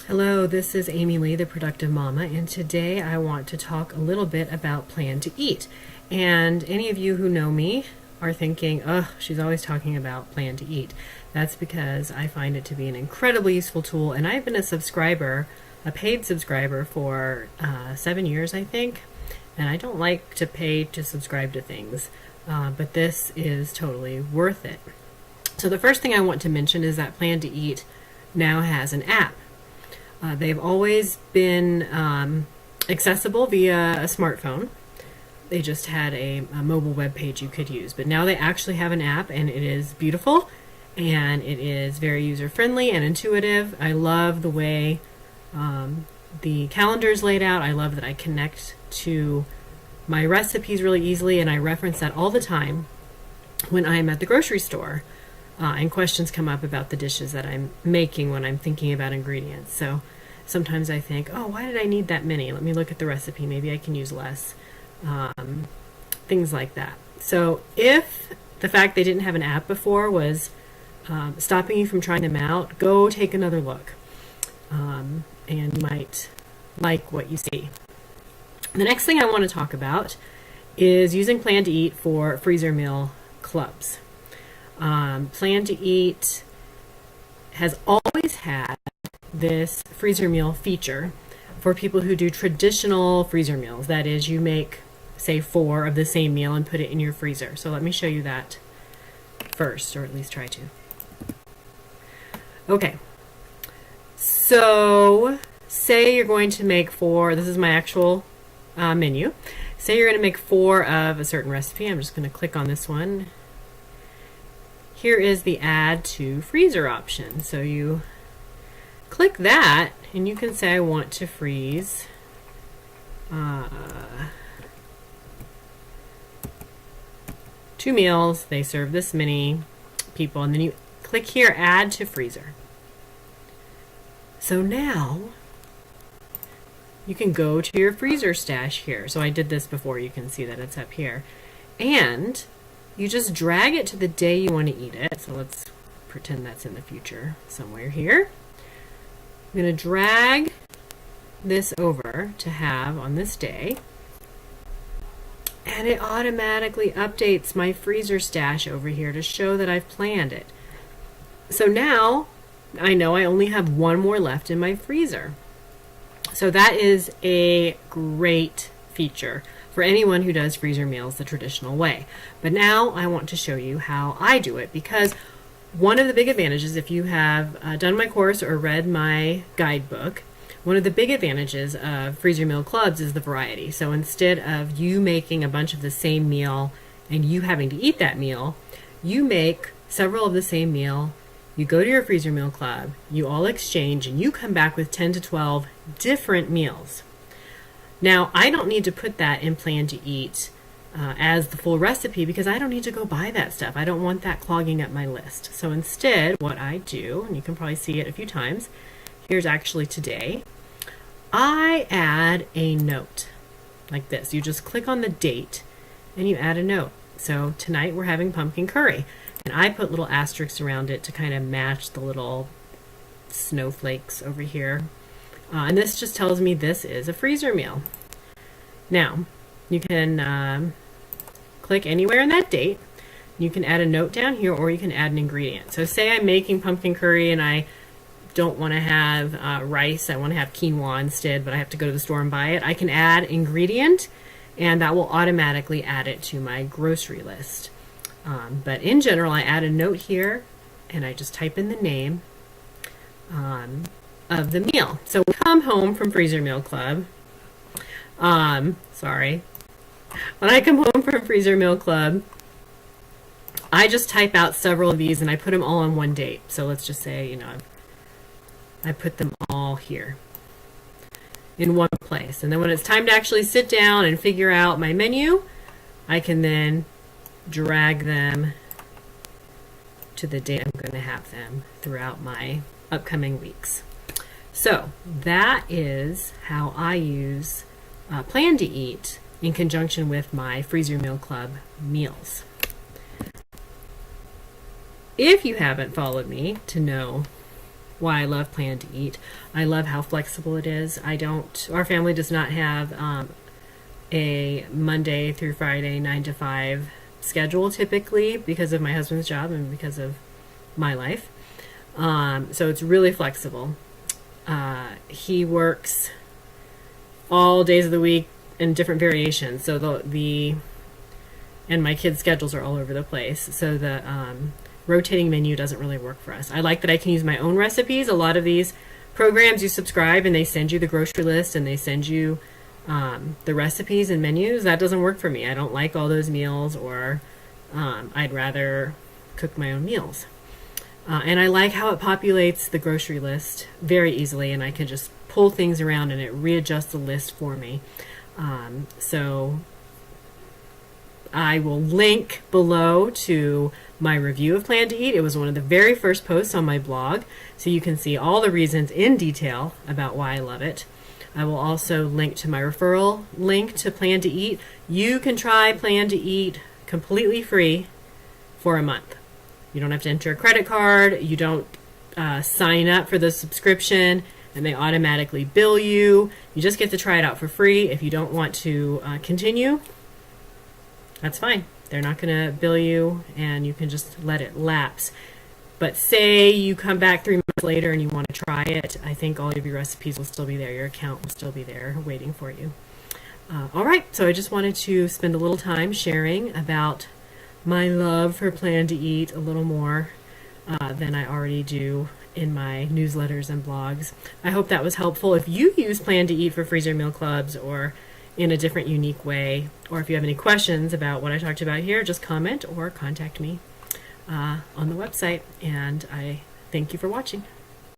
Hello, this is Amy Lee, the Productive Mama, and today I want to talk a little bit about Plan to Eat. And any of you who know me are thinking, oh, she's always talking about Plan to Eat. That's because I find it to be an incredibly useful tool, and I've been a subscriber, a paid subscriber for 7 years, I think, and I don't like to pay to subscribe to things, but this is totally worth it. So the first thing I want to mention is that Plan to Eat now has an app. They've always been accessible via a smartphone. They just had a mobile web page you could use, but now they actually have an app, and it is beautiful, and it is very user-friendly and intuitive. I love the way the calendar is laid out. I love that I connect to my recipes really easily, and I reference that all the time when I'm at the grocery store. And questions come up about the dishes that I'm making when I'm thinking about ingredients. So sometimes I think, oh, why did I need that many? Let me look at the recipe. Maybe I can use less. Things like that. So if the fact they didn't have an app before was stopping you from trying them out, go take another look. And you might like what you see. The next thing I want to talk about is using Plan to Eat for freezer meal clubs. Plan to Eat has always had this freezer meal feature for people who do traditional freezer meals. That is, you make, say, 4 of the same meal and put it in your freezer. So let me show you that first, or at least try to. Okay, so say you're going to make 4, this is my actual menu. Say you're going to make 4 of a certain recipe. I'm just going to click on this one. Here is the add to freezer option. So you click that and you can say I want to freeze 2 meals. They serve this many people, and then you click here, add to freezer. So now you can go to your freezer stash here. So I did this before, you can see that it's up here. And you just drag it to the day you want to eat it. So let's pretend that's in the future somewhere here. I'm going to drag this over to have on this day. And it automatically updates my freezer stash over here to show that I've planned it. So now I know I only have 1 more left in my freezer. So that is a great feature for anyone who does freezer meals the traditional way. But now I want to show you how I do it, because one of the big advantages, if you have done my course or read my guidebook, one of the big advantages of freezer meal clubs is the variety. So instead of you making a bunch of the same meal and you having to eat that meal, you make several of the same meal, you go to your freezer meal club, you all exchange, and you come back with 10 to 12 different meals. Now, I don't need to put that in Plan to Eat as the full recipe, because I don't need to go buy that stuff. I don't want that clogging up my list. So instead, what I do, and you can probably see it a few times, here's actually today, I add a note like this. You just click on the date and you add a note. So tonight we're having pumpkin curry, and I put little asterisks around it to kind of match the little snowflakes over here. And this just tells me this is a freezer meal. Now, you can click anywhere in that date. You can add a note down here, or you can add an ingredient. So say I'm making pumpkin curry and I don't want to have rice. I want to have quinoa instead, but I have to go to the store and buy it. I can add ingredient, and that will automatically add it to my grocery list. But in general, I add a note here, and I just type in the name of the meal. So we come home from Freezer Meal Club. Sorry. When I come home from Freezer Meal Club, I just type out several of these and I put them all on one date. So let's just say, you know, I put them all here in one place. And then when it's time to actually sit down and figure out my menu, I can then drag them to the date I'm going to have them throughout my upcoming weeks. So that is how I use Plan to Eat in conjunction with my Freezer Meal Club meals. If you haven't followed me to know why I love Plan to Eat. I love how flexible it is. Our family does not have a Monday through Friday 9 to 5 schedule typically because of my husband's job and because of my life. So it's really flexible. He works all days of the week in different variations. So and my kids' schedules are all over the place. So the rotating menu doesn't really work for us. I like that I can use my own recipes. A lot of these programs you subscribe and they send you the grocery list and they send you the recipes and menus. That doesn't work for me. I don't like all those meals, or I'd rather cook my own meals. And I like how it populates the grocery list very easily, and I can just pull things around and it readjusts the list for me. So I will link below to my review of Plan to Eat. It was one of the very first posts on my blog, so you can see all the reasons in detail about why I love it. I will also link to my referral link to Plan to Eat. You can try Plan to Eat completely free for a month. You don't have to enter a credit card. You don't sign up for the subscription and they automatically bill you. You just get to try it out for free. If you don't want to continue, that's fine. They're not going to bill you and you can just let it lapse. But say you come back 3 months later and you want to try it, I think all of your recipes will still be there. Your account will still be there waiting for you. All right, so I just wanted to spend a little time sharing about my love for Plan to Eat a little more than I already do in my newsletters and blogs. I hope that was helpful. If you use Plan to Eat for freezer meal clubs or in a different, unique way, or if you have any questions about what I talked about here, just comment or contact me on the website. And I thank you for watching.